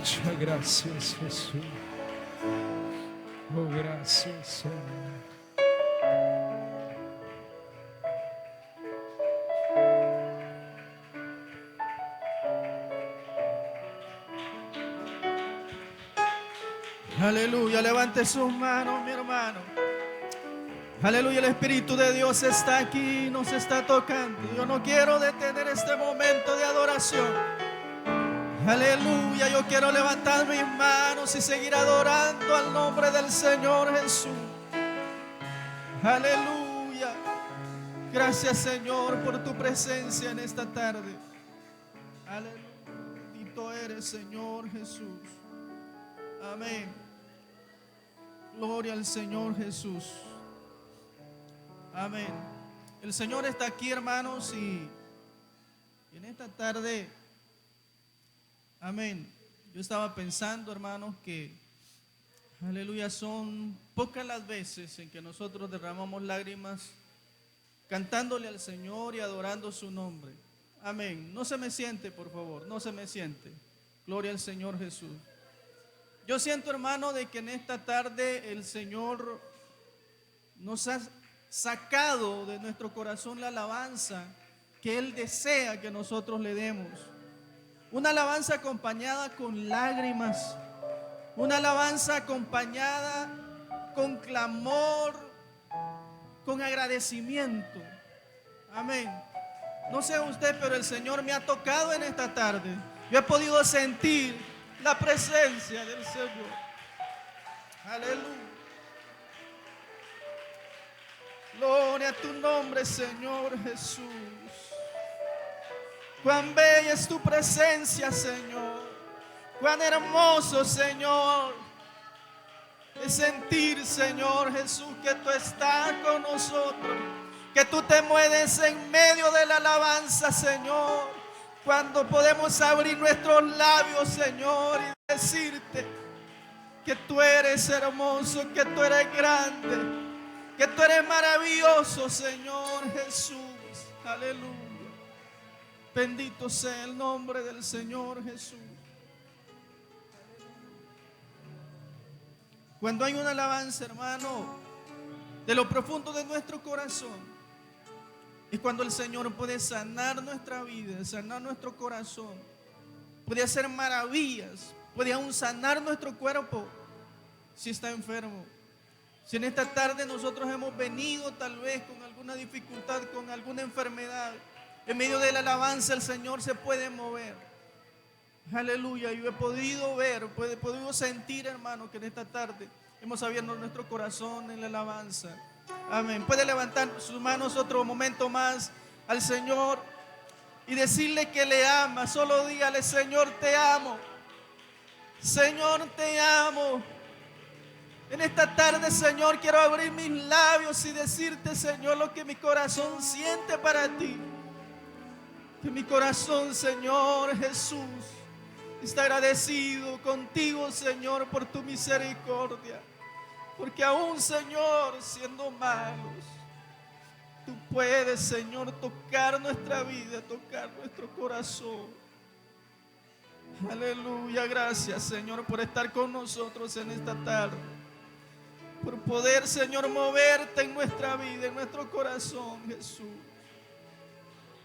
Muchas gracias, Jesús. Oh, gracias, Señor. Aleluya, levante sus manos, mi hermano. Aleluya, el Espíritu de Dios está aquí, nos está tocando. Yo no quiero detener este momento de adoración. Aleluya, yo quiero levantar mis manos y seguir adorando al nombre del Señor Jesús. Aleluya. Gracias, Señor, por tu presencia en esta tarde. Aleluya. Bendito eres, Señor Jesús. Amén. Gloria al Señor Jesús. Amén. El Señor está aquí, hermanos, y en esta tarde, amén, yo estaba pensando, hermanos, que, aleluya, son pocas las veces en que nosotros derramamos lágrimas cantándole al Señor y adorando su nombre. Amén. No se me siente, por favor, no se me siente. Gloria al Señor Jesús. Yo siento, hermano, de que en esta tarde el Señor nos ha sacado de nuestro corazón la alabanza que Él desea que nosotros le demos. Una alabanza acompañada con lágrimas, una alabanza acompañada con clamor, con agradecimiento. Amén. No sé usted, pero el Señor me ha tocado en esta tarde. Yo he podido sentir la presencia del Señor. Aleluya. Gloria a tu nombre, Señor Jesús. Cuán bella es tu presencia, Señor. Cuán hermoso, Señor, es sentir, Señor Jesús, que tú estás con nosotros, que tú te mueves en medio de la alabanza, Señor. Cuando podemos abrir nuestros labios, Señor, y decirte que tú eres hermoso, que tú eres grande, que tú eres maravilloso, Señor Jesús. Aleluya. Bendito sea el nombre del Señor Jesús. Cuando hay una alabanza, hermano, de lo profundo de nuestro corazón, es cuando el Señor puede sanar nuestra vida, sanar nuestro corazón, puede hacer maravillas, puede aún sanar nuestro cuerpo si está enfermo. Si en esta tarde nosotros hemos venido tal vez con alguna dificultad, con alguna enfermedad, en medio de la alabanza el Señor se puede mover. Aleluya. Yo he podido ver, he podido sentir, hermano, que en esta tarde hemos abierto nuestro corazón en la alabanza. Amén. Puede levantar sus manos otro momento más al Señor y decirle que le ama. Solo dígale: Señor, te amo. Señor, te amo. En esta tarde, Señor, quiero abrir mis labios y decirte, Señor, lo que mi corazón siente para ti. Que mi corazón, Señor Jesús, está agradecido contigo, Señor, por tu misericordia. Porque aún, Señor, siendo malos, tú puedes, Señor, tocar nuestra vida, tocar nuestro corazón. Aleluya. Gracias, Señor, por estar con nosotros en esta tarde. Por poder, Señor, moverte en nuestra vida, en nuestro corazón, Jesús.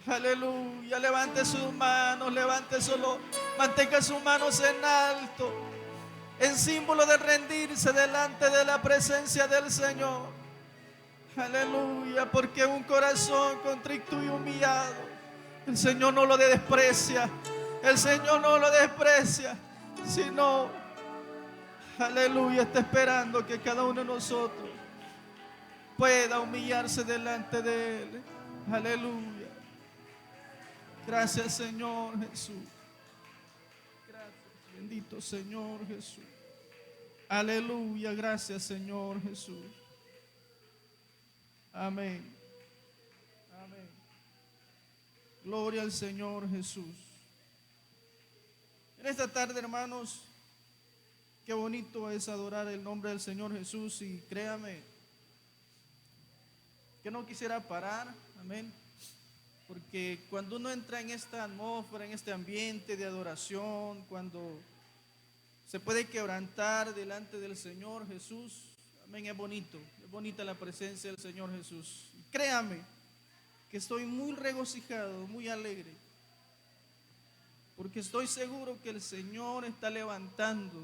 Aleluya. Levante sus manos, levante solo, mantenga sus manos en alto, en símbolo de rendirse delante de la presencia del Señor. Aleluya. Porque un corazón contrito y humillado, el Señor no lo desprecia. El Señor no lo desprecia, sino, aleluya, está esperando que cada uno de nosotros pueda humillarse delante de Él. Aleluya. Gracias, Señor Jesús. Gracias, bendito Señor Jesús. Aleluya. Gracias, Señor Jesús. Amén. Amén. Gloria al Señor Jesús. En esta tarde, hermanos, qué bonito es adorar el nombre del Señor Jesús. Y créame que no quisiera parar. Amén. Porque cuando uno entra en esta atmósfera, en este ambiente de adoración, cuando se puede quebrantar delante del Señor Jesús. Amén, es bonito, es bonita la presencia del Señor Jesús. Créame que estoy muy regocijado, muy alegre, porque estoy seguro que el Señor está levantando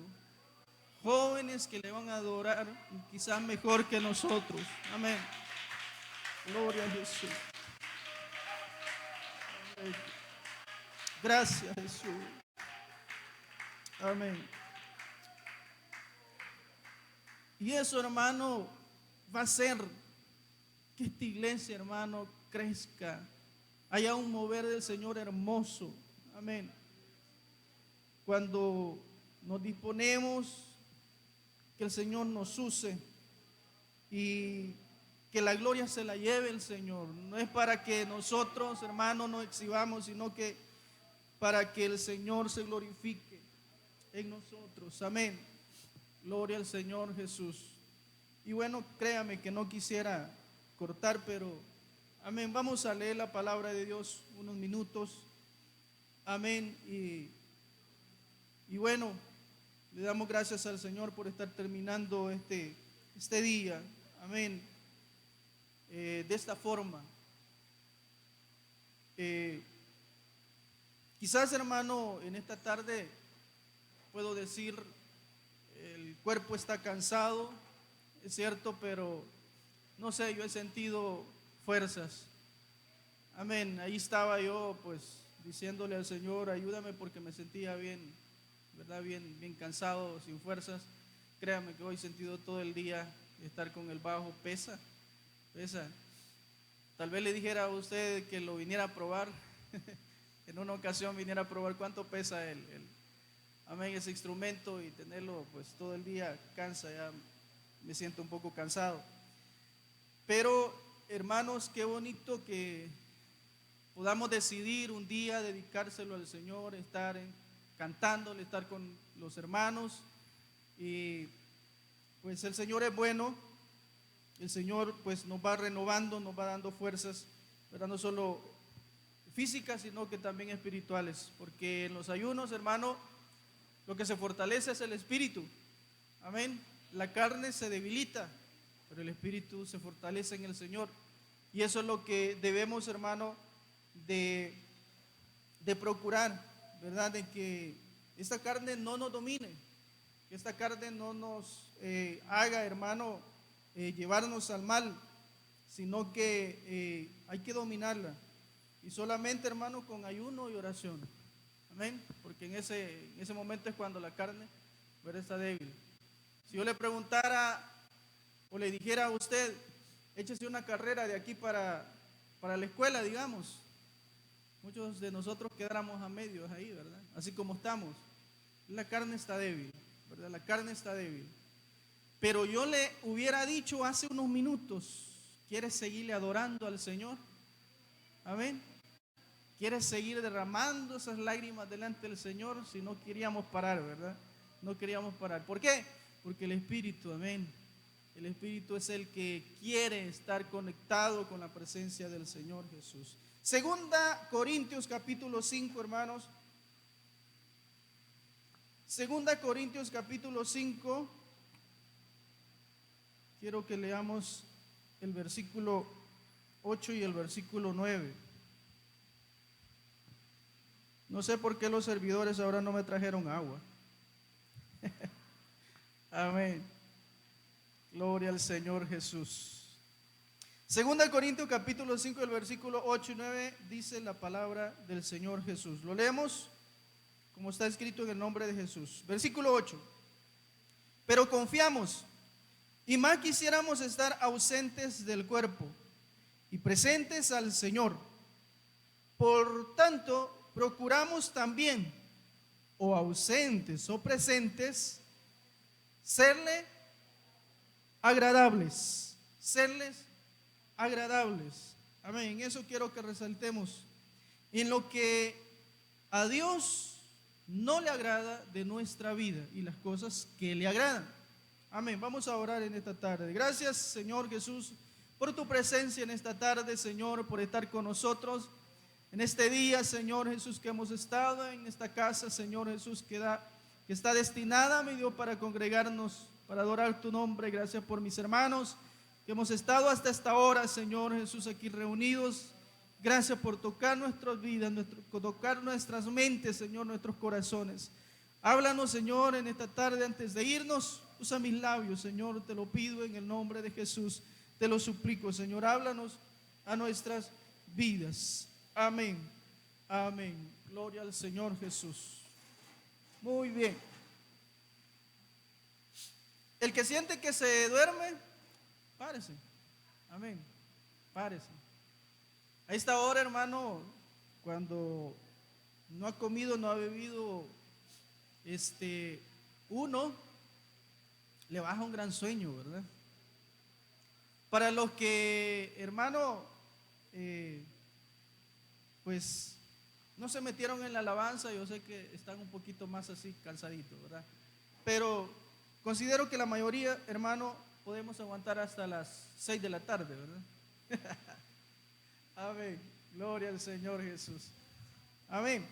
jóvenes que le van a adorar, y quizás mejor que nosotros. Amén. Gloria a Jesús. Amén. Gracias, Jesús. Amén. Y eso, hermano, va a hacer que esta iglesia, hermano, crezca. Haya un mover del Señor hermoso. Amén. Cuando nos disponemos, que el Señor nos use y que la gloria se la lleve el Señor. No es para que nosotros, hermanos, nos exhibamos, sino que para que el Señor se glorifique en nosotros. Amén. Gloria al Señor Jesús. Y bueno, créame que no quisiera cortar, pero amén. Vamos a leer la palabra de Dios unos minutos. Amén. Y bueno, le damos gracias al Señor por estar terminando este día. Amén. De esta forma. Quizás, hermano, en esta tarde puedo decir, el cuerpo está cansado, es cierto, pero no sé, yo he sentido fuerzas. Amén. Ahí estaba yo, pues, diciéndole al Señor, ayúdame, porque me sentía bien, ¿verdad? Bien cansado, sin fuerzas. Créame que hoy he sentido todo el día estar con el bajo, pesa. Tal vez le dijera a usted que lo viniera a probar. En una ocasión viniera a probar cuánto pesa amén, ese instrumento, y tenerlo pues todo el día cansa, ya me siento un poco cansado. Pero hermanos, qué bonito que podamos decidir un día dedicárselo al Señor, estar cantándole, estar con los hermanos. Y pues el Señor es bueno, el Señor pues nos va renovando, nos va dando fuerzas, pero no solo físicas, sino que también espirituales, porque en los ayunos, hermano, lo que se fortalece es el espíritu. Amén. La carne se debilita, pero el espíritu se fortalece en el Señor. Y eso es lo que debemos, hermano, de procurar, ¿verdad? De que esta carne no nos domine, que esta carne no nos haga, hermano, llevarnos al mal, sino que hay que dominarla. Y solamente, hermano, con ayuno y oración. Amén. Porque en ese momento es cuando la carne, ¿verdad?, está débil. Si yo le preguntara o le dijera a usted, échese una carrera de aquí para la escuela, digamos, muchos de nosotros quedáramos a medios ahí, ¿verdad? Así como estamos. La carne está débil, ¿verdad? La carne está débil. Pero yo le hubiera dicho hace unos minutos, ¿quieres seguirle adorando al Señor? Amén. ¿Quieres seguir derramando esas lágrimas delante del Señor? Si no queríamos parar, ¿verdad? No queríamos parar. ¿Por qué? Porque el Espíritu, amén, el Espíritu es el que quiere estar conectado con la presencia del Señor Jesús. Segunda Corintios capítulo 5, hermanos. Segunda Corintios capítulo 5. Quiero que leamos el versículo 8 y el versículo 9. No sé por qué los servidores ahora no me trajeron agua. Amén. Gloria al Señor Jesús. Segunda Corintios capítulo 5, el versículo 8 y 9 dice la palabra del Señor Jesús. Lo leemos como está escrito en el nombre de Jesús. Versículo 8. Pero confiamos, y más quisiéramos estar ausentes del cuerpo y presentes al Señor. Por tanto, procuramos también, o ausentes o presentes, serles agradables. Amén. Eso quiero que resaltemos. En lo que a Dios no le agrada de nuestra vida y las cosas que le agradan. Amén. Vamos a orar en esta tarde. Gracias, Señor Jesús, por tu presencia en esta tarde, Señor, por estar con nosotros en este día, Señor Jesús, que hemos estado en esta casa, Señor Jesús, que da que está destinada, mi Dios, para congregarnos, para adorar tu nombre. Gracias por mis hermanos que hemos estado hasta esta hora, Señor Jesús, aquí reunidos. Gracias por tocar nuestras vidas, tocar nuestras mentes, Señor, nuestros corazones. Háblanos, Señor, en esta tarde antes de irnos. Usa mis labios, Señor, te lo pido en el nombre de Jesús. Te lo suplico, Señor, háblanos a nuestras vidas. Amén. Amén. Gloria al Señor Jesús. Muy bien. El que siente que se duerme, párese. Amén. Párese. A esta hora, hermano, cuando no ha comido, no ha bebido, uno le baja un gran sueño, ¿verdad? Para los que, hermano, pues no se metieron en la alabanza, yo sé que están un poquito más así cansaditos, ¿verdad? Pero considero que la mayoría, hermano, podemos aguantar hasta las 6 de la tarde, ¿verdad? Amén. Gloria al Señor Jesús. Amén.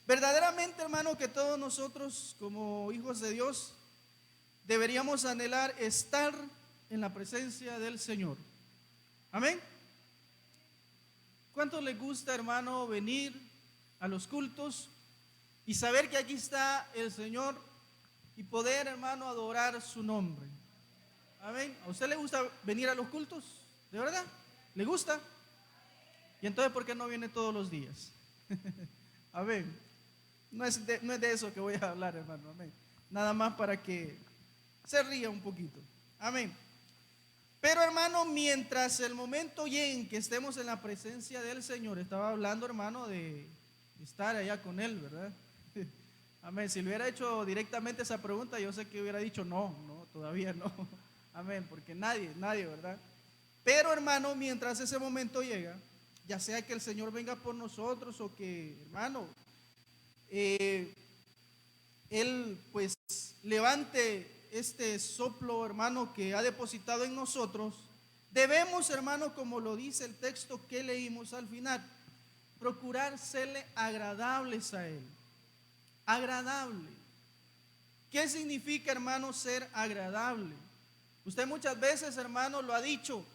Verdaderamente, hermano, que todos nosotros como hijos de Dios deberíamos anhelar estar en la presencia del Señor. Amén. ¿Cuánto les gusta, hermano, venir a los cultos y saber que aquí está el Señor y poder, hermano, adorar su nombre? Amén. ¿A usted le gusta venir a los cultos? ¿De verdad? ¿Le gusta? ¿Y entonces por qué no viene todos los días? Amén. No es de eso que voy a hablar, hermano. Amén. Nada más para que se ría un poquito. Amén. Pero, hermano, mientras el momento llegue en que estemos en la presencia del Señor, estaba hablando, hermano, de estar allá con Él, ¿verdad? Amén. Si le hubiera hecho directamente esa pregunta, yo sé que hubiera dicho no, todavía no. Amén. Porque nadie, ¿verdad? Pero, hermano, mientras ese momento llega, ya sea que el Señor venga por nosotros o que, hermano, Él pues levante este soplo, hermano, que ha depositado en nosotros, debemos, hermano, como lo dice el texto que leímos al final, procurar serle agradables a Él. Agradable. ¿Qué significa, hermano, ser agradable? Usted muchas veces, hermano, lo ha dicho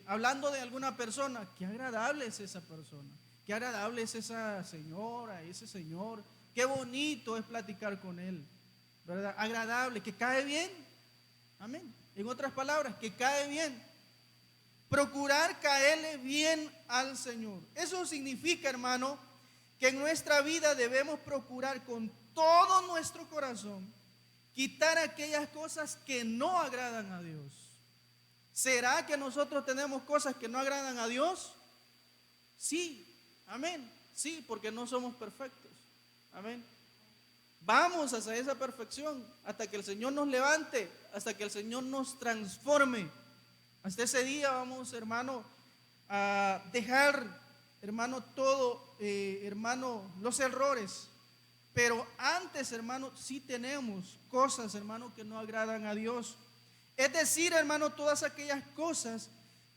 hablando de alguna persona. Qué agradable es esa persona, qué agradable es esa señora, ese señor, qué bonito es platicar con él, ¿verdad? Agradable, que cae bien. Amén. En otras palabras, que cae bien. Procurar caerle bien al Señor. Eso significa, hermano, que en nuestra vida debemos procurar con todo nuestro corazón quitar aquellas cosas que no agradan a Dios. ¿Será que nosotros tenemos cosas que no agradan a Dios? Sí, amén. Sí, porque no somos perfectos. Amén. Vamos hacia esa perfección hasta que el Señor nos levante, hasta que el Señor nos transforme. Hasta ese día vamos, hermano, a dejar, hermano, todo, hermano, los errores. Pero antes, hermano, sí tenemos cosas, hermano, que no agradan a Dios. Es decir, hermano, todas aquellas cosas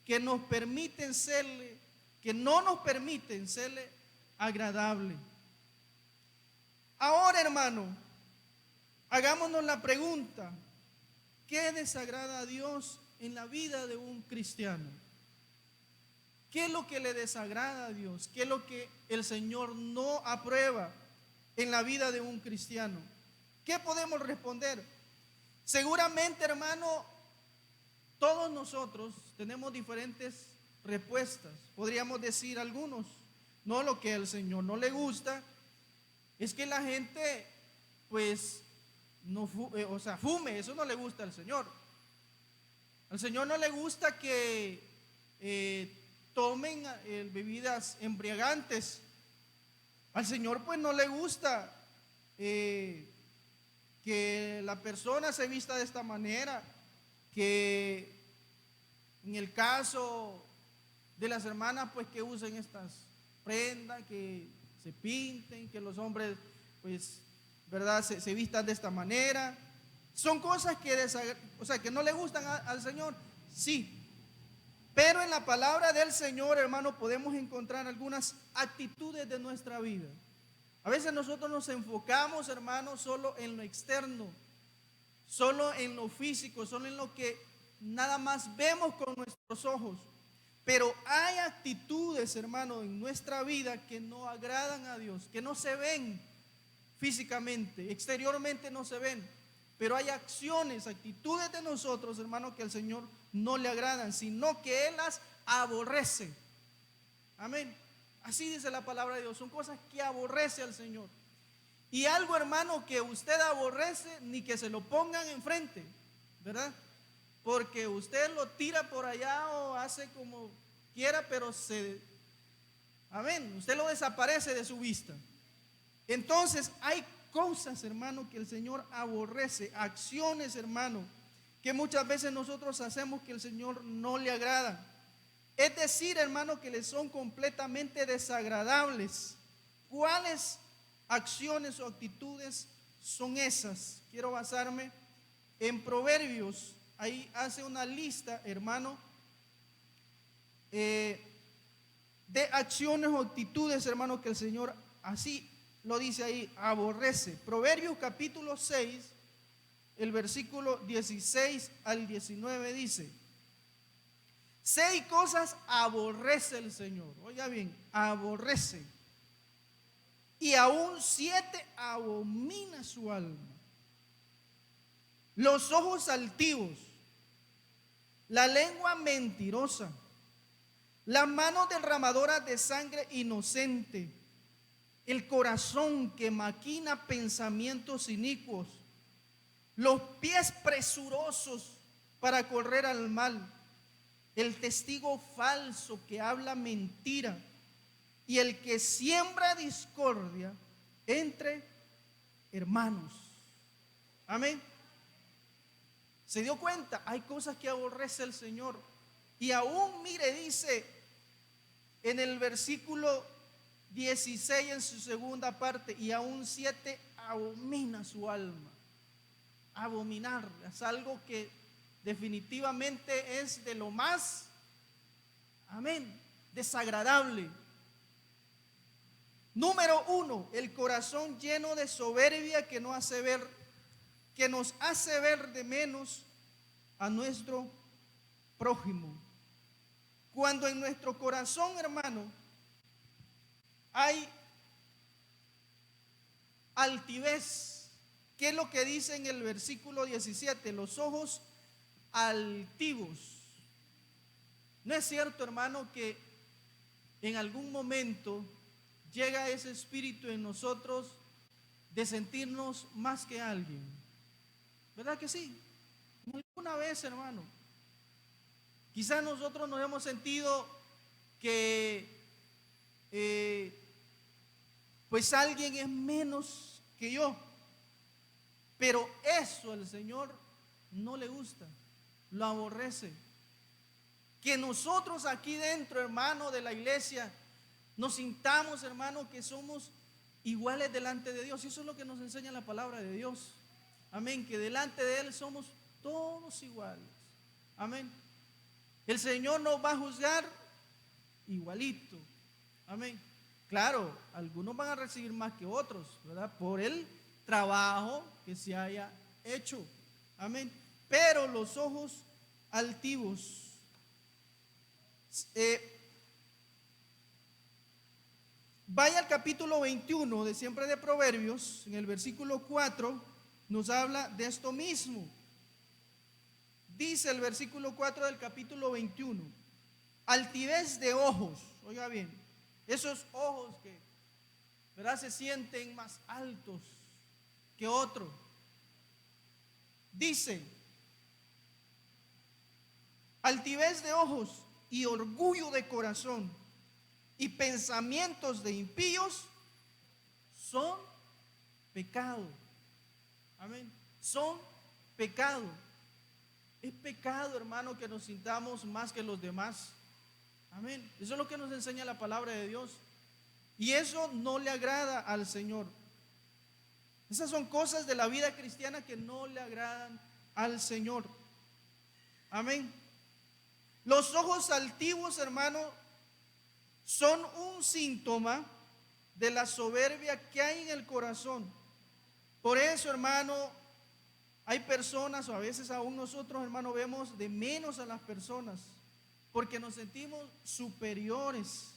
que nos permiten serle, que no nos permiten serle agradable. Ahora, hermano, hagámonos la pregunta: ¿qué desagrada a Dios en la vida de un cristiano? ¿Qué es lo que le desagrada a Dios? ¿Qué es lo que el Señor no aprueba en la vida de un cristiano? ¿Qué podemos responder? Seguramente, hermano, todos nosotros tenemos diferentes respuestas. Podríamos decir algunos: no, lo que al Señor no le gusta es que la gente, pues, no fume. Eso no le gusta al Señor. Al Señor no le gusta que tomen bebidas embriagantes. Al Señor, pues, no le gusta que la persona se vista de esta manera, que en el caso de las hermanas, pues, que usen estas prendas, que se pinten, que los hombres, pues, ¿verdad?, se vistan de esta manera. Son cosas que no le gustan al Señor, sí. Pero en la palabra del Señor, hermano, podemos encontrar algunas actitudes de nuestra vida A veces nosotros nos enfocamos, hermanos, solo en lo externo, solo en lo físico, solo en lo que nada más vemos con nuestros ojos. Pero hay actitudes, hermano, en nuestra vida que no agradan a Dios, que no se ven físicamente, exteriormente no se ven, pero hay acciones, actitudes de nosotros, hermano, que al Señor no le agradan, sino que Él las aborrece. Amén. Así dice la palabra de Dios, son cosas que aborrece al Señor. Y algo, hermano, que usted aborrece, ni que se lo pongan enfrente, ¿verdad? Porque usted lo tira por allá o hace como quiera, pero amén, usted lo desaparece de su vista. Entonces hay cosas, hermano, que el Señor aborrece, acciones, hermano, que muchas veces nosotros hacemos que el Señor no le agrada. Es decir, hermano, que le son completamente desagradables. ¿Cuáles acciones o actitudes son esas? Quiero basarme en Proverbios. Ahí hace una lista, hermano, de acciones o actitudes, hermano, que el Señor así lo dice ahí, aborrece. Proverbios capítulo 6, el versículo 16 al 19 dice: 6 cosas aborrece el Señor. Oiga bien, aborrece. Y aún 7 abomina su alma: los ojos altivos, la lengua mentirosa, las manos derramadoras de sangre inocente, el corazón que maquina pensamientos inicuos, los pies presurosos para correr al mal, el testigo falso que habla mentira y el que siembra discordia entre hermanos. Amén. ¿Se dio cuenta? Hay cosas que aborrece el Señor. Y aún, mire, dice en el versículo 16 en su segunda parte, y aún 7 abomina su alma. Abominar es algo que definitivamente es de lo más, amén, desagradable. Número 1, el corazón lleno de soberbia que nos hace ver de menos a nuestro prójimo. Cuando en nuestro corazón, hermano, hay altivez, ¿qué es lo que dice en el versículo 17? Los ojos altivos. ¿No es cierto, hermano, que en algún momento llega ese espíritu en nosotros de sentirnos más que alguien? ¿Verdad que sí? Alguna vez, hermano, quizás nosotros nos hemos sentido que pues alguien es menos que yo, pero eso al Señor no le gusta, lo aborrece. Que nosotros aquí dentro, hermano, de la iglesia nos sintamos, hermano, que somos iguales delante de Dios. Y eso es lo que nos enseña la palabra de Dios. Amén, que delante de Él somos todos iguales. Amén. El Señor nos va a juzgar igualito. Amén. Claro, algunos van a recibir más que otros, ¿verdad? Por el trabajo que se haya hecho. Amén. Pero los ojos altivos. Vaya al capítulo 21 de siempre de Proverbios, en el versículo 4 nos habla de esto mismo. Dice el versículo 4 del capítulo 21: altivez de ojos. Oiga bien, esos ojos que, ¿verdad?, se sienten más altos que otros. Dice: altivez de ojos y orgullo de corazón y pensamientos de impíos son pecado. Amén. Son pecado. Es pecado, hermano, que nos sintamos más que los demás. Amén. Eso es lo que nos enseña la palabra de Dios. Y eso no le agrada al Señor. Esas son cosas de la vida cristiana que no le agradan al Señor. Amén. Los ojos altivos, hermano, son un síntoma de la soberbia que hay en el corazón. Por eso, hermano, hay personas, o a veces aún nosotros, hermano, vemos de menos a las personas, porque nos sentimos superiores.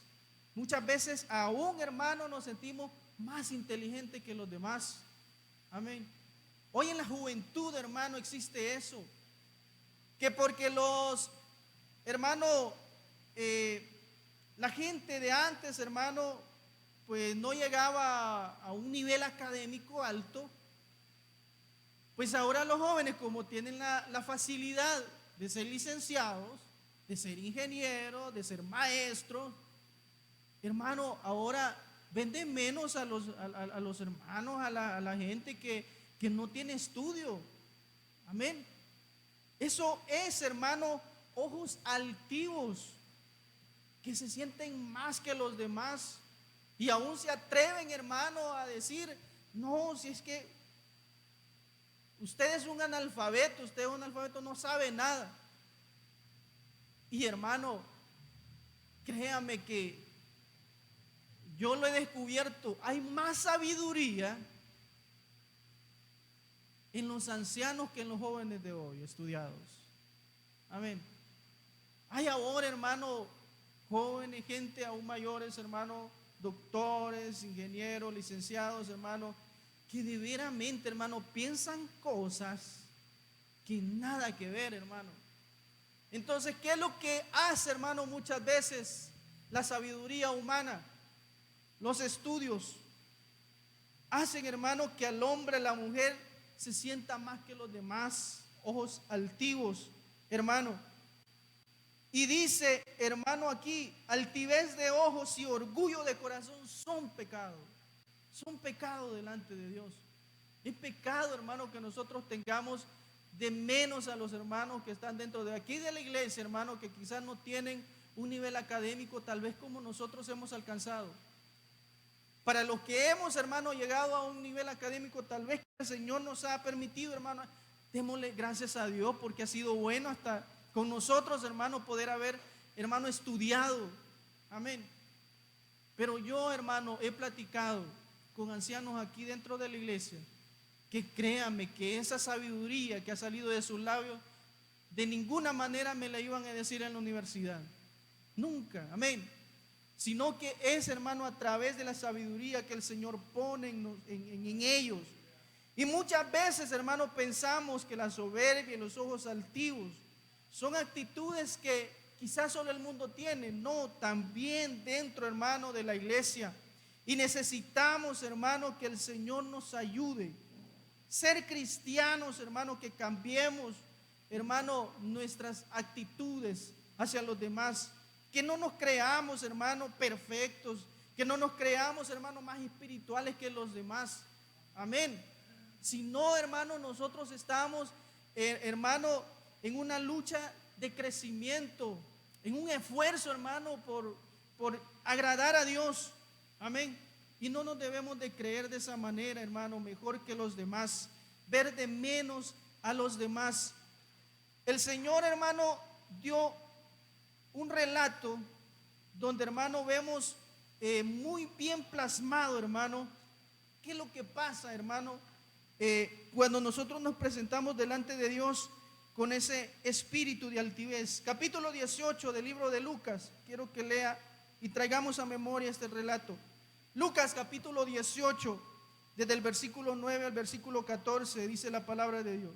Muchas veces aún, hermano, nos sentimos más inteligentes que los demás. Amén. Hoy en la juventud, hermano, existe eso. Que porque los, hermano, la gente de antes, hermano, pues no llegaba a un nivel académico alto, pues ahora los jóvenes, como tienen la facilidad de ser licenciados, de ser ingenieros, de ser maestros, hermano, ahora venden menos a los hermanos, a la gente que no tiene estudio. Amén. Eso es, hermano, ojos altivos, que se sienten más que los demás y aún se atreven, hermano, a decir: no, si es que usted es un analfabeto, no sabe nada. Y hermano, créame que yo lo he descubierto, hay más sabiduría en los ancianos que en los jóvenes de hoy, estudiados. Amén. Hay ahora, hermano, jóvenes, gente aún mayores, hermano, doctores, ingenieros, licenciados, hermano, que de veramente, hermano, piensan cosas que nada que ver, hermano. Entonces, ¿qué es lo que hace, hermano, muchas veces la sabiduría humana? Los estudios hacen, hermano, que al hombre, a la mujer se sienta más que los demás, ojos altivos, hermano. Y dice, hermano, aquí, altivez de ojos y orgullo de corazón son pecado delante de Dios. Es pecado, hermano, que nosotros tengamos de menos a los hermanos que están dentro de aquí de la iglesia, hermano, que quizás no tienen un nivel académico tal vez como nosotros hemos alcanzado. Para los que hemos, hermano, llegado a un nivel académico, tal vez que el Señor nos ha permitido, hermano, démosle gracias a Dios porque ha sido bueno hasta con nosotros, hermano, poder haber, hermano, estudiado. Amén. Pero yo, hermano, he platicado con ancianos aquí dentro de la iglesia, que créanme que esa sabiduría que ha salido de sus labios, de ninguna manera me la iban a decir en la universidad. Nunca. Amén. Sino que es, hermano, a través de la sabiduría que el Señor pone en ellos. Y muchas veces, hermano, pensamos que la soberbia y los ojos altivos son actitudes que quizás solo el mundo tiene. No, también dentro, hermano, de la iglesia. Y necesitamos, hermano, que el Señor nos ayude. Ser cristianos, hermano, que cambiemos, hermano, nuestras actitudes hacia los demás. Que no nos creamos, hermano, perfectos. Que no nos creamos, hermano, más espirituales que los demás. Amén. Si no, hermano, nosotros estamos, hermano, en una lucha de crecimiento, en un esfuerzo, hermano, por agradar a Dios. Amén. Y no nos debemos de creer de esa manera, hermano, mejor que los demás, ver de menos a los demás. El Señor, hermano, dio un relato donde, hermano, vemos muy bien plasmado, hermano, qué es lo que pasa, hermano, cuando nosotros nos presentamos delante de Dios con ese espíritu de altivez. Capítulo 18 del libro de Lucas, quiero que lea y traigamos a memoria este relato. Lucas capítulo 18, desde el versículo 9 al versículo 14, dice la palabra de Dios.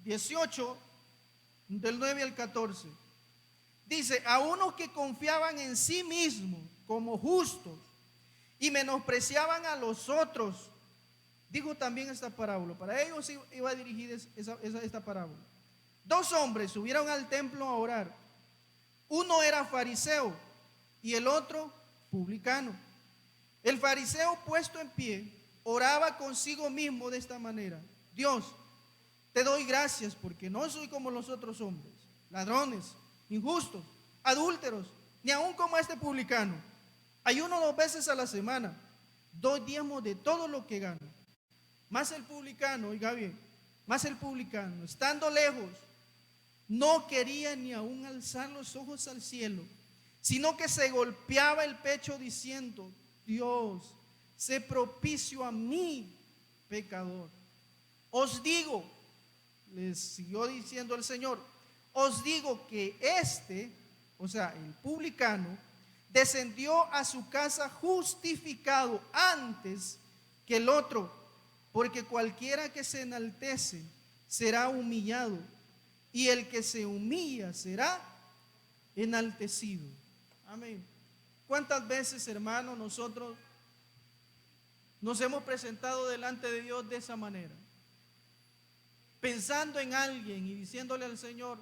18, del 9 al 14. Dice: a unos que confiaban en sí mismos como justos y menospreciaban a los otros, dijo también esta parábola. Para ellos iba dirigida esta parábola. Dos hombres subieron al templo a orar. Uno era fariseo y el otro publicano. El fariseo, puesto en pie, oraba consigo mismo de esta manera: Dios, te doy gracias porque no soy como los otros hombres, ladrones, injustos, adúlteros, ni aun como este publicano. Ayuno 2 veces a la semana, doy diezmos de todo lo que gano. Mas el publicano, oiga bien, mas el publicano, estando lejos, no quería ni aun alzar los ojos al cielo, sino que se golpeaba el pecho diciendo: Dios, sé propicio a mí, pecador. Os digo, les siguió diciendo el Señor, os digo que o sea, el publicano, descendió a su casa justificado antes que el otro, porque cualquiera que se enaltece será humillado, y el que se humilla será enaltecido. Amén. ¿Cuántas veces, hermanos, nosotros nos hemos presentado delante de Dios de esa manera? Pensando en alguien y diciéndole al Señor: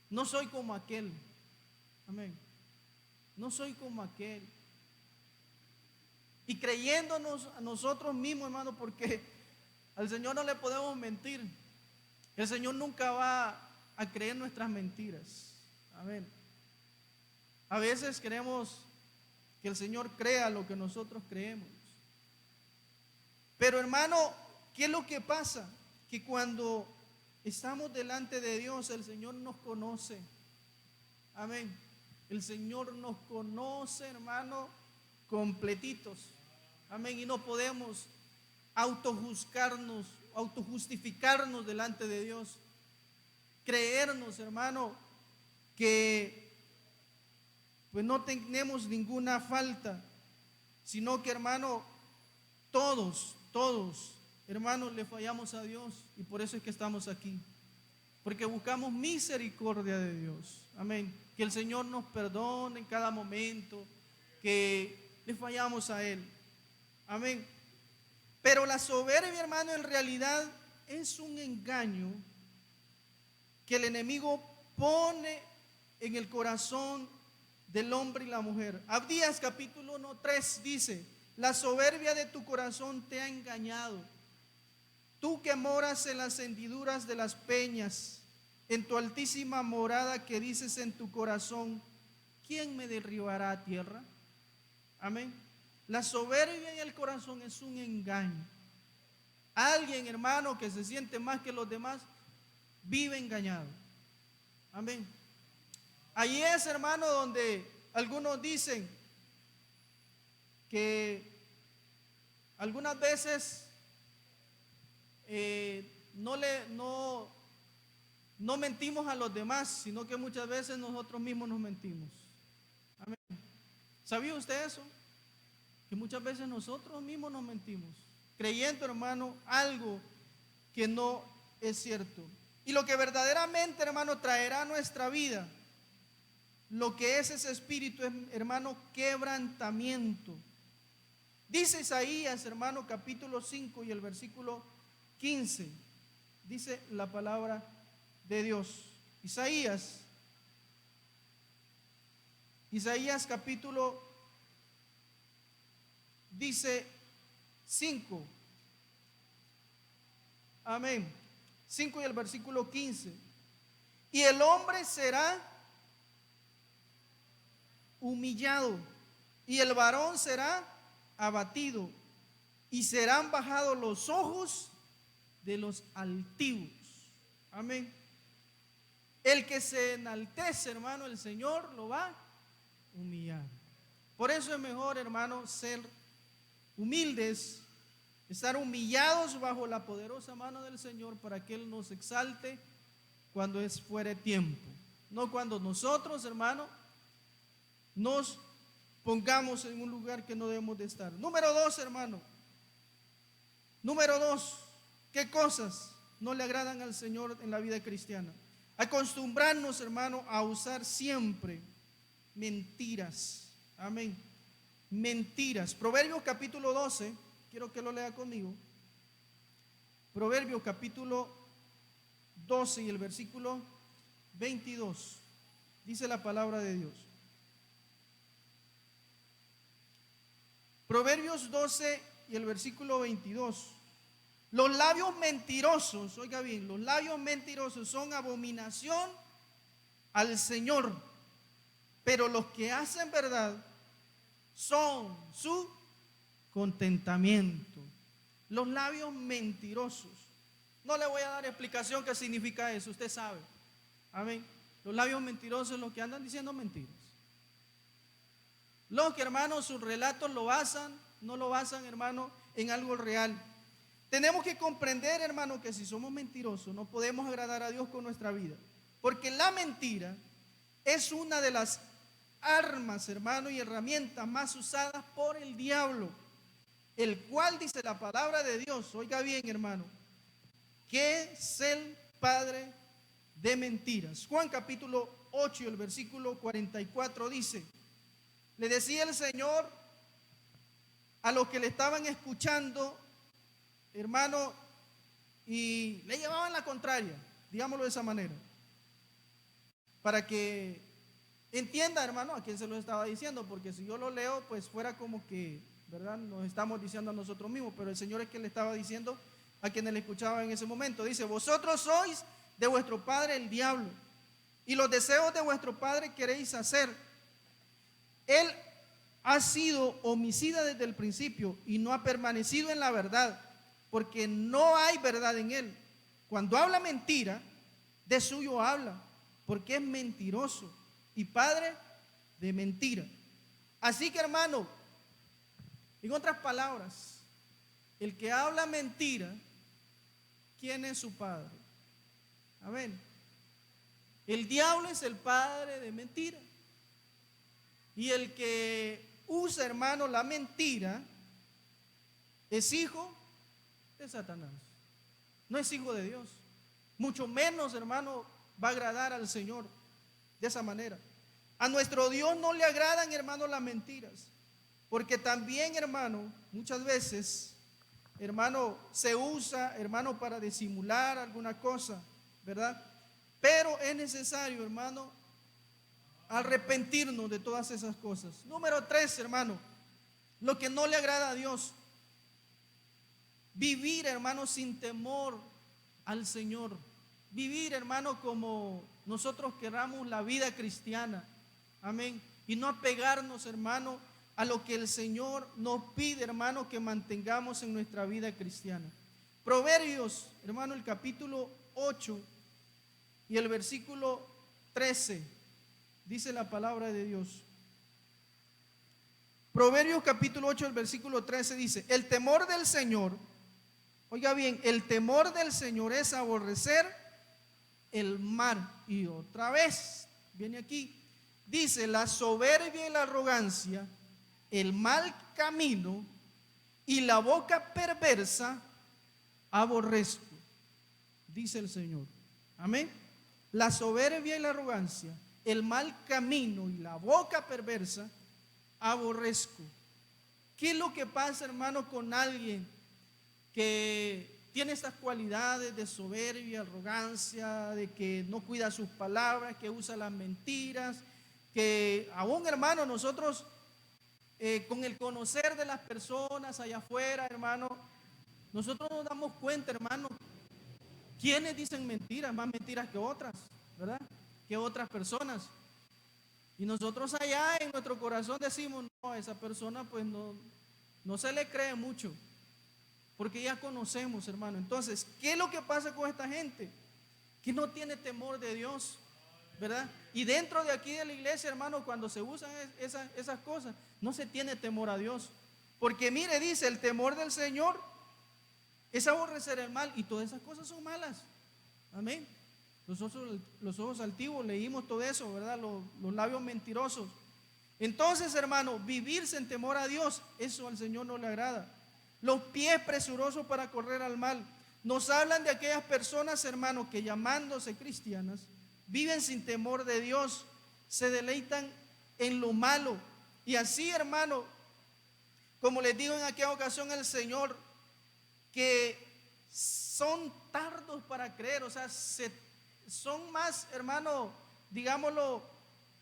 no soy como aquel. Amén. No soy como aquel. Y creyéndonos a nosotros mismos, hermano, porque al Señor no le podemos mentir. El Señor nunca va a creer nuestras mentiras. Amén. A veces queremos que el Señor crea lo que nosotros creemos. Pero, hermano, ¿qué es lo que pasa? Que cuando estamos delante de Dios, el Señor nos conoce. Amén. El Señor nos conoce, hermano, completitos. Amén. Y no podemos autojustificarnos delante de Dios. Creernos, hermano, que pues no tenemos ninguna falta, sino que, hermano, todos, hermanos, le fallamos a Dios, y por eso es que estamos aquí, porque buscamos misericordia de Dios. Amén. Que el Señor nos perdone en cada momento que le fallamos a Él. Amén. Pero la soberbia, hermano, en realidad es un engaño que el enemigo pone en el corazón del hombre y la mujer. Abdías capítulo 1:3 dice: la soberbia de tu corazón te ha engañado. Tú que moras en las hendiduras de las peñas, en tu altísima morada, que dices en tu corazón: ¿quién me derribará a tierra? Amén. La soberbia en el corazón es un engaño. Alguien, hermano, que se siente más que los demás, vive engañado. Amén. Ahí es, hermano, donde algunos dicen que algunas veces no mentimos a los demás, sino que muchas veces nosotros mismos nos mentimos. Amén. ¿Sabía usted eso? Que muchas veces nosotros mismos nos mentimos, creyendo, hermano, algo que no es cierto. Y lo que verdaderamente, hermano, traerá a nuestra vida, lo que es ese espíritu, es, hermano, quebrantamiento. Dice Isaías, hermano, capítulo 5 y el versículo 15. Dice la palabra de Dios. Isaías capítulo, dice 5. Amén. 5 y el versículo 15. Y el hombre será humillado, y el varón será abatido, y serán bajados los ojos de los altivos. Amén. El que se enaltece, hermano, el Señor lo va a humillar. Por eso es mejor, hermano, ser humildes, estar humillados bajo la poderosa mano del Señor, para que Él nos exalte cuando es fuera tiempo, no cuando nosotros, hermano, nos pongamos en un lugar que no debemos de estar. Número 2, hermano. Número 2, ¿qué cosas no le agradan al Señor en la vida cristiana? Acostumbrarnos, hermano, a usar siempre mentiras. Amén. Mentiras. Proverbios capítulo 12, quiero que lo lea conmigo. Proverbios capítulo 12 y el versículo 22. Dice la palabra de Dios. Proverbios 12 y el versículo 22. Los labios mentirosos, oiga bien, los labios mentirosos son abominación al Señor, pero los que hacen verdad son su contentamiento. Los labios mentirosos. No le voy a dar explicación qué significa eso, usted sabe. Amén. Los labios mentirosos, los que andan diciendo mentiras. Los que, hermanos, sus relatos no lo basan, hermano, en algo real. Tenemos que comprender, hermano, que si somos mentirosos no podemos agradar a Dios con nuestra vida. Porque la mentira es una de las armas, hermano, y herramientas más usadas por el diablo, el cual dice la palabra de Dios, oiga bien, hermano, que es el padre de mentiras. Juan capítulo 8, el versículo 44 dice: le decía el Señor a los que le estaban escuchando, hermano, y le llevaban la contraria, digámoslo de esa manera, para que entienda, hermano, a quién se lo estaba diciendo, porque si yo lo leo, pues fuera como que, ¿verdad?, nos estamos diciendo a nosotros mismos, pero el Señor es quien le estaba diciendo a quienes le escuchaban en ese momento. Dice: vosotros sois de vuestro padre el diablo, y los deseos de vuestro padre queréis hacer. Él ha sido homicida desde el principio y no ha permanecido en la verdad, porque no hay verdad en él. Cuando habla mentira, de suyo habla, porque es mentiroso y padre de mentira. Así que, hermano, en otras palabras, el que habla mentira, ¿quién es su padre? Amén. El diablo es el padre de mentira. Y el que usa, hermano, la mentira es hijo de Satanás. No es hijo de Dios. Mucho menos, hermano, va a agradar al Señor de esa manera. A nuestro Dios no le agradan, hermano, las mentiras. Porque también, hermano, muchas veces, hermano, se usa, hermano, para disimular alguna cosa, ¿verdad? Pero es necesario, hermano, arrepentirnos de todas esas cosas. Número 3, hermano, lo que no le agrada a Dios: vivir, hermano, sin temor al Señor. Vivir, hermano, como nosotros queramos la vida cristiana. Amén. Y no apegarnos, hermano, a lo que el Señor nos pide, hermano, que mantengamos en nuestra vida cristiana. Proverbios, hermano, el capítulo 8 y el versículo 13, dice la palabra de Dios. Proverbios capítulo 8, el versículo 13 dice: el temor del Señor, oiga bien, el temor del Señor es aborrecer el mal. Y otra vez viene aquí, dice: la soberbia y la arrogancia, el mal camino y la boca perversa aborrezco, dice el Señor. Amén. La soberbia y la arrogancia, el mal camino y la boca perversa aborrezco. ¿Qué es lo que pasa, hermano, con alguien que tiene estas cualidades de soberbia, arrogancia, de que no cuida sus palabras, que usa las mentiras, que aún, hermano, nosotros con el conocer de las personas allá afuera, hermano, nosotros nos damos cuenta, hermano, quienes dicen mentiras, más mentiras que otras, ¿verdad?, que otras personas. Y nosotros allá en nuestro corazón decimos: no, a esa persona pues no se le cree mucho, porque ya conocemos, hermano. Entonces, ¿qué es lo que pasa con esta gente? Que no tiene temor de Dios, ¿verdad? Y dentro de aquí de la iglesia, hermano, cuando se usan esas cosas, no se tiene temor a Dios. Porque mire, dice: el temor del Señor es aborrecer el mal, y todas esas cosas son malas. Amén. Los ojos altivos, leímos todo eso, ¿verdad? Los labios mentirosos. Entonces, hermano, vivir sin temor a Dios, eso al Señor no le agrada. Los pies presurosos para correr al mal. Nos hablan de aquellas personas, hermano, que llamándose cristianas, viven sin temor de Dios, se deleitan en lo malo. Y así, hermano, como les digo en aquella ocasión el Señor, que son tardos para creer, o sea, son más, hermano, digámoslo,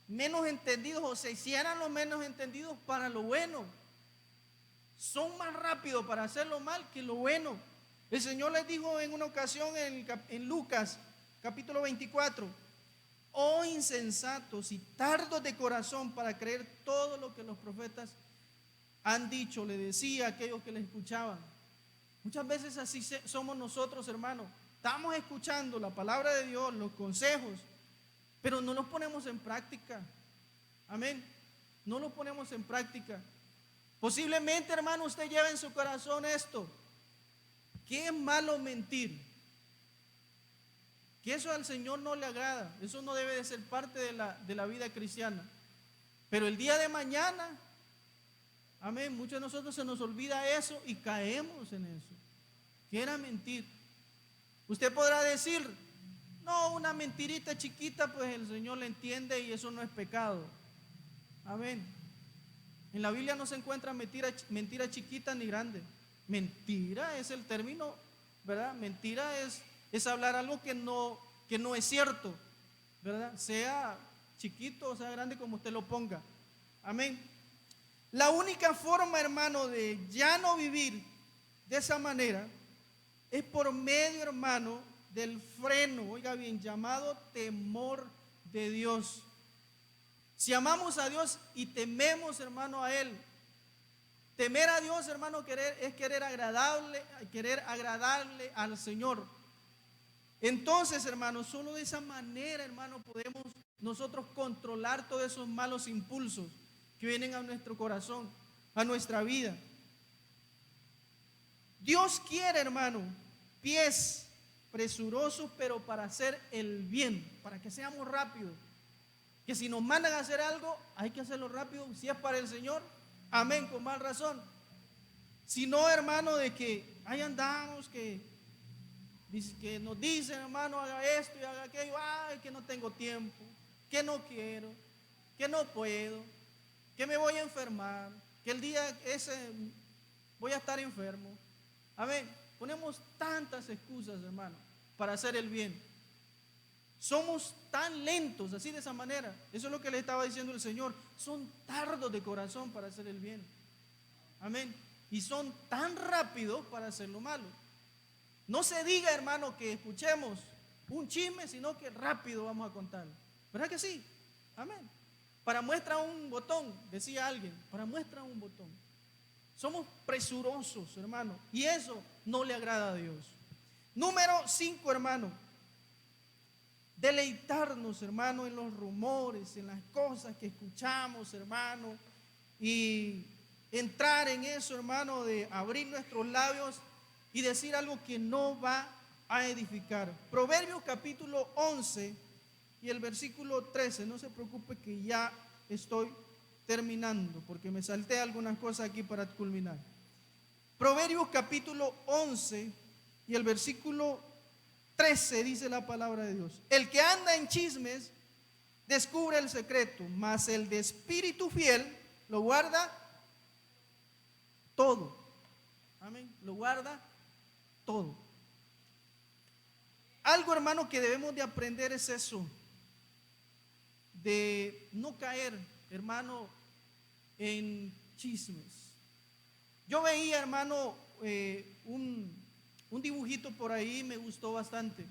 menos entendidos, o se hicieran los menos entendidos para lo bueno. Son más rápidos para hacer lo mal que lo bueno. El Señor les dijo en una ocasión en Lucas capítulo 24: oh insensatos y tardos de corazón para creer todo lo que los profetas han dicho, le decía a aquellos que le escuchaban. Muchas veces así somos nosotros, hermanos. Estamos escuchando la palabra de Dios, los consejos, pero no los ponemos en práctica. Amén. No lo ponemos en práctica. Posiblemente, hermano, usted lleva en su corazón esto: que es malo mentir, que eso al Señor no le agrada, eso no debe de ser parte de la vida cristiana. Pero el día de mañana, amén, muchos de nosotros se nos olvida eso y caemos en eso, que era mentir. Usted podrá decir: no, una mentirita chiquita, pues el Señor le entiende y eso no es pecado. Amén. En la Biblia no se encuentra mentira chiquita ni grande. Mentira es el término, ¿verdad? Mentira es hablar algo que no es cierto, ¿verdad? Sea chiquito o sea grande, como usted lo ponga. Amén. La única forma, hermano, de ya no vivir de esa manera es por medio, hermano, del freno, oiga bien, llamado temor de Dios. Si amamos a Dios y tememos, hermano, a Él, temer a Dios, hermano, es querer agradarle al Señor. Entonces, hermano, solo de esa manera, hermano, podemos nosotros controlar todos esos malos impulsos que vienen a nuestro corazón, a nuestra vida. Dios quiere, hermano, pies presurosos, pero para hacer el bien, para que seamos rápidos. Que si nos mandan a hacer algo, hay que hacerlo rápido. Si es para el Señor, amén, con más razón. Si no, hermano, de que ahí andamos, que nos dicen, hermano, haga esto y haga aquello, ay, que no tengo tiempo, que no quiero, que no puedo, que me voy a enfermar, que el día ese voy a estar enfermo. Amén. Ponemos tantas excusas, hermano, para hacer el bien. Somos tan lentos, así de esa manera. Eso es lo que le estaba diciendo el Señor. Son tardos de corazón para hacer el bien. Amén. Y son tan rápidos para hacer lo malo. No se diga, hermano, que escuchemos un chisme, sino que rápido vamos a contarlo. ¿Verdad que sí? Amén. Para muestra un botón, decía alguien, para muestra un botón. Somos presurosos, hermano, y eso no le agrada a Dios. Número 5, hermano. Deleitarnos, hermano, en los rumores, en las cosas que escuchamos, hermano, y entrar en eso, hermano, de abrir nuestros labios y decir algo que no va a edificar. Proverbios capítulo 11 y el versículo 13, no se preocupe que ya estoy terminando, porque me salté algunas cosas aquí para culminar. Proverbios capítulo 11 y el versículo 13 dice la palabra de Dios: el que anda en chismes descubre el secreto, mas el de espíritu fiel lo guarda todo. Amén, lo guarda todo. Algo, hermano, que debemos de aprender es eso, de no caer, hermano, en chismes. Yo veía, hermano, un dibujito por ahí, me gustó bastante,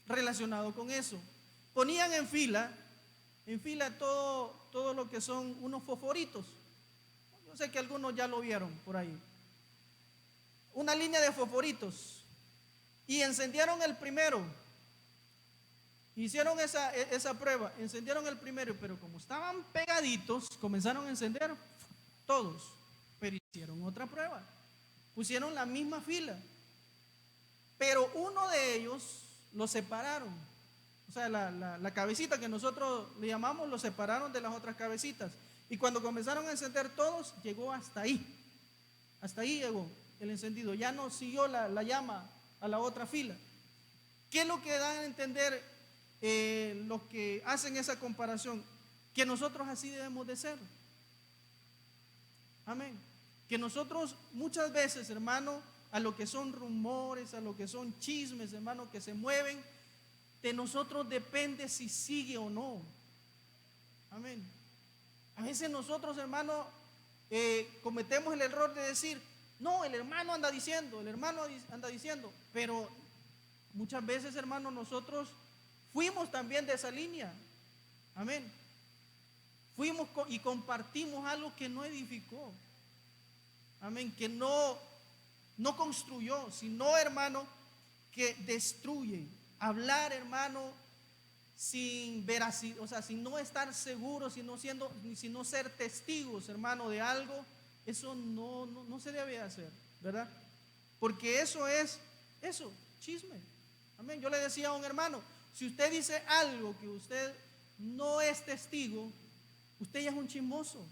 relacionado con eso. Ponían en fila todo lo que son unos fosforitos. Yo sé que algunos ya lo vieron por ahí. Una línea de fosforitos. Y encendieron el primero. Hicieron esa prueba. Encendieron el primero, pero como estaban pegaditos, comenzaron a encender todos. Pero hicieron otra prueba. Pusieron la misma fila. Pero uno de ellos lo separaron. O sea, la cabecita que nosotros le llamamos, lo separaron de las otras cabecitas. Y cuando comenzaron a encender todos, llegó hasta ahí. Hasta ahí llegó el encendido. Ya no siguió la llama a la otra fila. ¿Qué es lo que dan a entender los que hacen esa comparación? Que nosotros así debemos de ser. Amén. Que nosotros muchas veces, hermano, a lo que son rumores, a lo que son chismes, hermano, que se mueven, de nosotros depende si sigue o no. Amén. A veces nosotros, hermano, cometemos el error de decir: no, el hermano anda diciendo, pero muchas veces, hermano, nosotros fuimos también de esa línea. Amén. Fuimos y compartimos algo que no edificó. Amén, que no construyó, sino, hermano, que destruye. Hablar, hermano, sin veracidad, o sea, sin no estar seguros, sino ser testigos, hermano, de algo, eso no se debe hacer, ¿verdad? Porque eso es chisme. Amén. Yo le decía a un hermano, si usted dice algo que usted no es testigo, usted ya es un chismoso.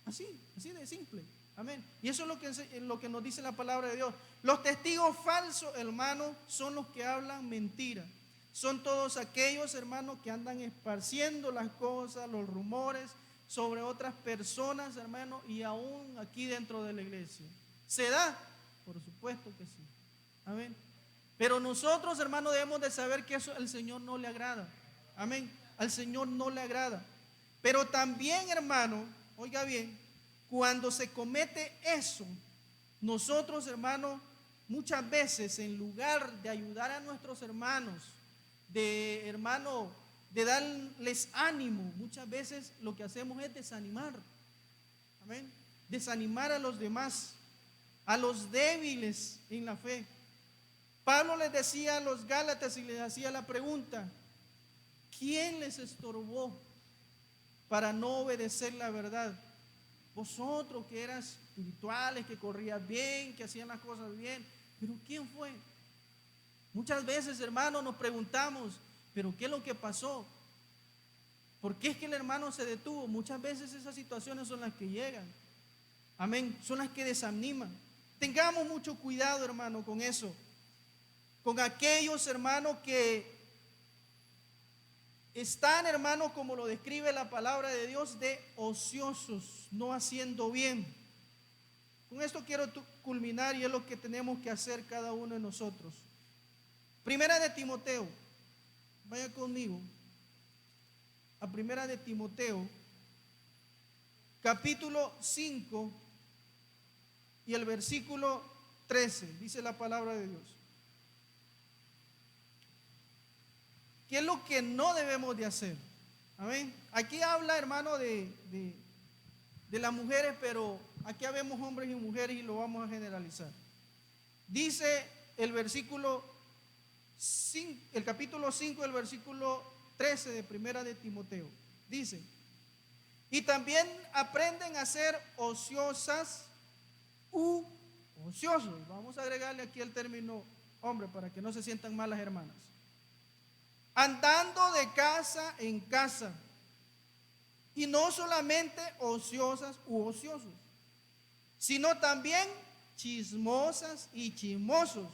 Así de simple. Amén. Y eso es lo que nos dice la palabra de Dios. Los testigos falsos, hermano, son los que hablan mentira. Son todos aquellos, hermanos, que andan esparciendo las cosas, los rumores sobre otras personas, hermano, y aún aquí dentro de la iglesia. ¿Se da? Por supuesto que sí. Amén. Pero nosotros, hermano, debemos de saber que eso al Señor no le agrada. Amén. Al Señor no le agrada. Pero también, hermano, oiga bien, cuando se comete eso, nosotros, hermano, muchas veces en lugar de ayudar a nuestros hermanos, de darles ánimo, muchas veces lo que hacemos es desanimar. Amén. Desanimar a los demás, a los débiles en la fe. Pablo les decía a los Gálatas y les hacía la pregunta: ¿quién les estorbó para no obedecer la verdad? Vosotros que eras espirituales, que corrías bien, que hacían las cosas bien, pero ¿quién fue? Muchas veces, hermanos, nos preguntamos, ¿pero qué es lo que pasó? ¿Por qué es que el hermano se detuvo? Muchas veces esas situaciones son las que llegan. Amén, son las que desaniman. Tengamos mucho cuidado, hermano, con eso. Con aquellos, hermanos, que están, hermanos, como lo describe la palabra de Dios, de ociosos, no haciendo bien. Con esto quiero culminar y es lo que tenemos que hacer cada uno de nosotros. Primera de Timoteo, vaya conmigo a Primera de Timoteo, capítulo 5 y el versículo 13, dice la palabra de Dios. ¿Qué es lo que no debemos de hacer? Amén. Aquí habla, hermano, de las mujeres, pero aquí habemos hombres y mujeres y lo vamos a generalizar. Dice el versículo 5, el capítulo 5, el versículo 13 de Primera de Timoteo. Dice: y también aprenden a ser ociosas u ociosos. Vamos a agregarle aquí el término hombre para que no se sientan mal las hermanas. Andando de casa en casa, y no solamente ociosas u ociosos, sino también chismosas y chismosos,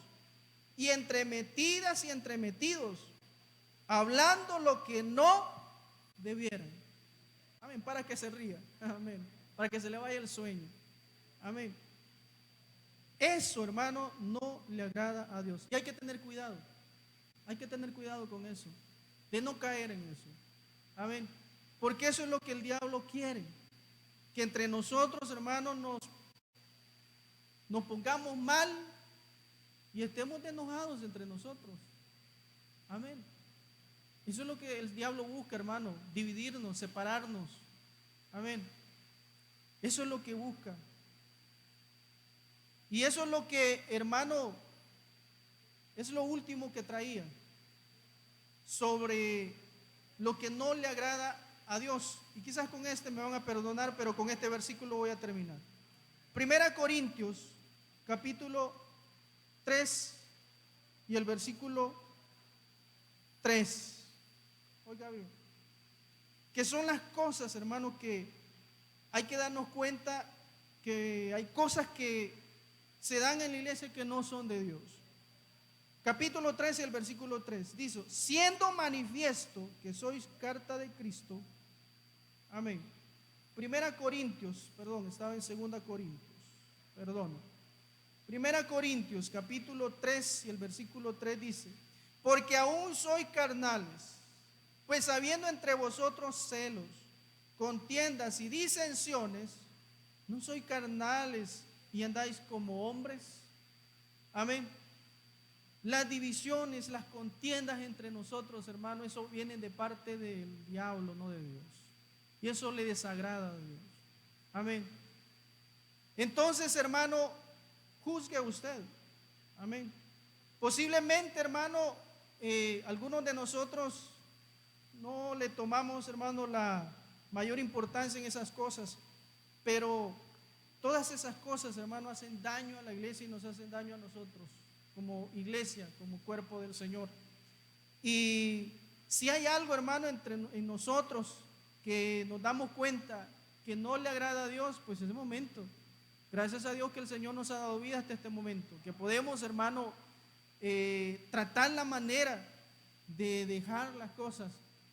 y entremetidas y entremetidos, hablando lo que no debieran. Amén, para que se ría. Amén, para que se le vaya el sueño. Amén. Eso, hermano, no le agrada a Dios. Y hay que tener cuidado. Hay que tener cuidado con eso, de no caer en eso. Amén. Porque eso es lo que el diablo quiere. Que entre nosotros, hermanos, nos pongamos mal y estemos enojados entre nosotros. Amén. Eso es lo que el diablo busca, hermano. Dividirnos, separarnos. Amén. Eso es lo que busca. Y eso es lo que, hermano, es lo último que traía sobre lo que no le agrada a Dios. Y quizás con este me van a perdonar, pero con este versículo voy a terminar. Primera Corintios, capítulo 3 y el versículo 3. Oiga bien, que son las cosas, hermano, que hay que darnos cuenta que hay cosas que se dan en la iglesia que no son de Dios. Capítulo 13, el versículo 3 dice: siendo manifiesto que sois carta de Cristo. Amén. Primera Corintios, estaba en Segunda Corintios, Primera Corintios, capítulo 3 y el versículo 3 dice: porque aún sois carnales, pues habiendo entre vosotros celos, contiendas y disensiones, ¿no sois carnales y andáis como hombres? Amén. Las divisiones, las contiendas entre nosotros, hermano, eso viene de parte del diablo, no de Dios. Y eso le desagrada a Dios. Amén. Entonces, hermano, juzgue usted. Amén. Posiblemente, hermano, algunos de nosotros no le tomamos, hermano, la mayor importancia en esas cosas, pero todas esas cosas, hermano, hacen daño a la iglesia y nos hacen daño a nosotros como iglesia, como cuerpo del Señor. Y si hay algo, hermano, en nosotros que nos damos cuenta que no le agrada a Dios, pues es el momento. Gracias a Dios que el Señor nos ha dado vida hasta este momento, que podemos, hermano, tratar la manera de dejar las cosas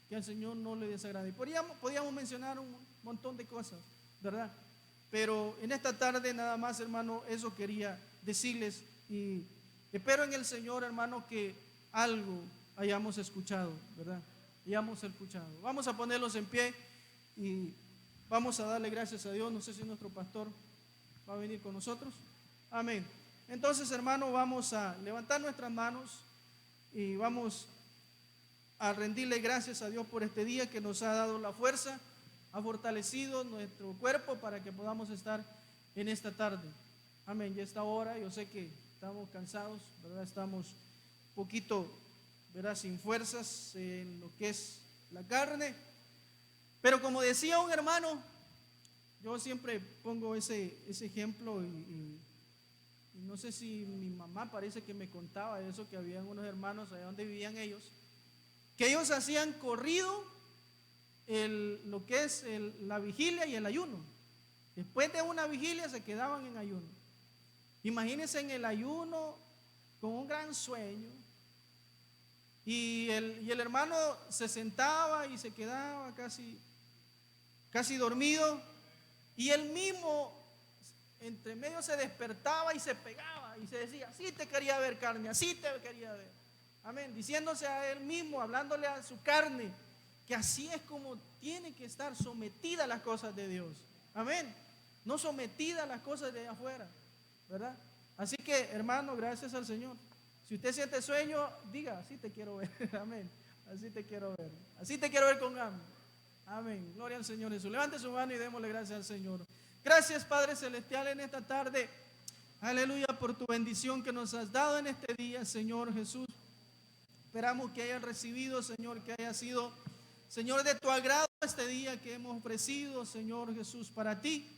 que al Señor no le desagrade. Podríamos mencionar un montón de cosas, ¿verdad? Pero en esta tarde nada más, hermano, eso quería decirles, y espero en el Señor, hermano, que algo hayamos escuchado, ¿verdad? Hayamos escuchado. Vamos a ponerlos en pie y vamos a darle gracias a Dios. No sé si nuestro pastor va a venir con nosotros. Amén. Entonces, hermano, vamos a levantar nuestras manos y vamos a rendirle gracias a Dios por este día que nos ha dado la fuerza, ha fortalecido nuestro cuerpo para que podamos estar en esta tarde. Amén. Ya esta hora, yo sé que estamos cansados, ¿verdad? Estamos un poquito, ¿verdad?, sin fuerzas en lo que es la carne. Pero como decía un hermano, yo siempre pongo ese ejemplo y no sé si mi mamá parece que me contaba eso, que habían unos hermanos allá donde vivían ellos, que ellos hacían corrido lo que es la vigilia y el ayuno. Después de una vigilia se quedaban en ayuno. Imagínense en el ayuno con un gran sueño, y el hermano se sentaba y se quedaba casi dormido, y él mismo entre medio se despertaba y se pegaba y se decía: así te quería ver, carne, así te quería ver. Amén. Diciéndose a él mismo, hablándole a su carne, que así es como tiene que estar sometida a las cosas de Dios. Amén. No sometida a las cosas de afuera, ¿verdad? Así que, hermano, gracias al Señor. Si usted siente sueño, diga: así te quiero ver. Amén. Así te quiero ver. Así te quiero ver con hambre. Amén. Gloria al Señor Jesús. Levante su mano y démosle gracias al Señor. Gracias, Padre Celestial, en esta tarde. Aleluya, por tu bendición que nos has dado en este día, Señor Jesús. Esperamos que hayan recibido, Señor, que haya sido, Señor, de tu agrado este día que hemos ofrecido, Señor Jesús, para ti.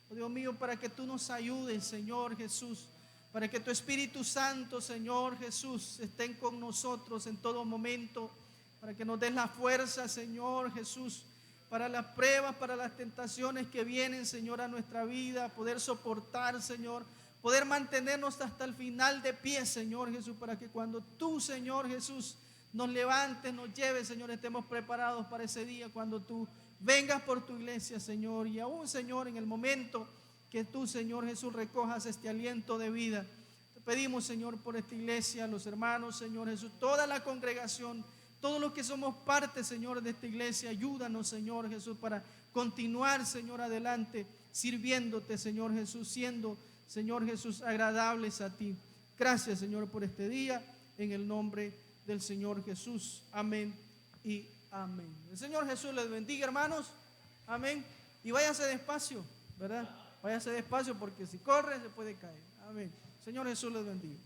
Oh, Dios mío, para que tú nos ayudes, Señor Jesús, para que tu Espíritu Santo, Señor Jesús, esté con nosotros en todo momento, para que nos des la fuerza, Señor Jesús, para las pruebas, para las tentaciones que vienen, Señor, a nuestra vida, poder soportar, Señor, poder mantenernos hasta el final de pie, Señor Jesús, para que cuando tú, Señor Jesús, nos levantes, nos lleves, Señor, estemos preparados para ese día, cuando tú vengas por tu iglesia, Señor, y aún, Señor, en el momento que tú, Señor Jesús, recojas este aliento de vida. Te pedimos, Señor, por esta iglesia, los hermanos, Señor Jesús, toda la congregación, todos los que somos parte, Señor, de esta iglesia. Ayúdanos, Señor Jesús, para continuar, Señor, adelante, sirviéndote, Señor Jesús, siendo, Señor Jesús, agradables a ti. Gracias, Señor, por este día, en el nombre del Señor Jesús. Amén y amén. El Señor Jesús les bendiga, hermanos. Amén. Y váyase despacio, ¿verdad? Váyase despacio, porque si corre se puede caer. Amén. Señor Jesús les bendiga.